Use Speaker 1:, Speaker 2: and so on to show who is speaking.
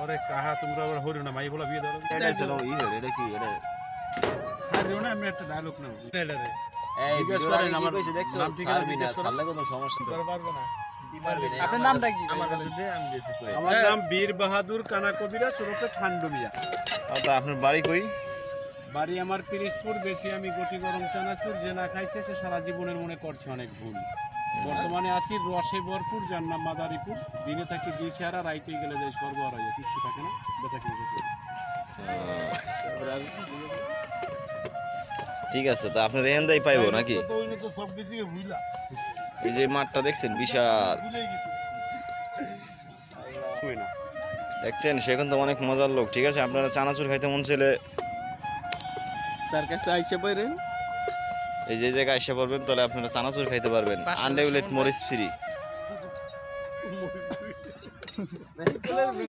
Speaker 1: ওরে কাহা তোমরা আবার হরিও না মাই বলা বিয়ে ধরো
Speaker 2: এটা ছিল এটা কি এটা
Speaker 1: সারিও না আমি একটা ডায়লগ নাও এটা রে
Speaker 2: এই
Speaker 1: জিজ্ঞেস
Speaker 2: ভিডিওর
Speaker 1: করেন
Speaker 2: আগে কি
Speaker 1: আমার
Speaker 2: কইছে দেখছো
Speaker 1: নাম ঠিকানা
Speaker 2: ছাড়বি না
Speaker 1: জিজ্ঞেস করেন।
Speaker 2: ছাড়লে কোনো সমস্যা
Speaker 1: করতে পারবো না
Speaker 3: আপনার নামটা কি?
Speaker 2: আমার কাছে দে আমি দিতে কই
Speaker 1: আমার নাম বীর বাহাদুর কানা কবিরাজ ওরফে ঠান্ডু মিয়া
Speaker 4: তা আপনার বাড়ি কই?
Speaker 1: বাড়ি আমার পিরিজপুর, বেশি আমি গটি গরম চানাচুর, যে না খাইছে সে সারা জীবনের মনে করছে অনেক ভুল। বর্তমানে আছি রসে ভরপুর, যার নাম মাদারীপুর। দিনে থাকি দিশেহারা, রাইতে গেলে যাই সর্বহারা, কিচ্ছু থাকে না, বেচা কিনে শেষ হয়ে যায়।
Speaker 4: ঠিক আছে, তা আপনার এহেন্দাই পাইবো নাকি?
Speaker 1: তো ওই তো সব কিছু ভুইলা
Speaker 4: এই যে মাঠটা দেখছেন বিশাল,
Speaker 1: ভুলেই গেছি কই না
Speaker 4: দেখছেন সেখান তো অনেক মজার লোক। ঠিক আছে, আপনারা চানাচুর খাইতে মন ছেলে
Speaker 2: তার কাছে আইসা পারেন
Speaker 4: এই যে জায়গায় এসে পড়বেন, তাহলে আপনারা চানাচুর খাইতে পারবেন। আনলিমিটেড মরিচ ফ্রি।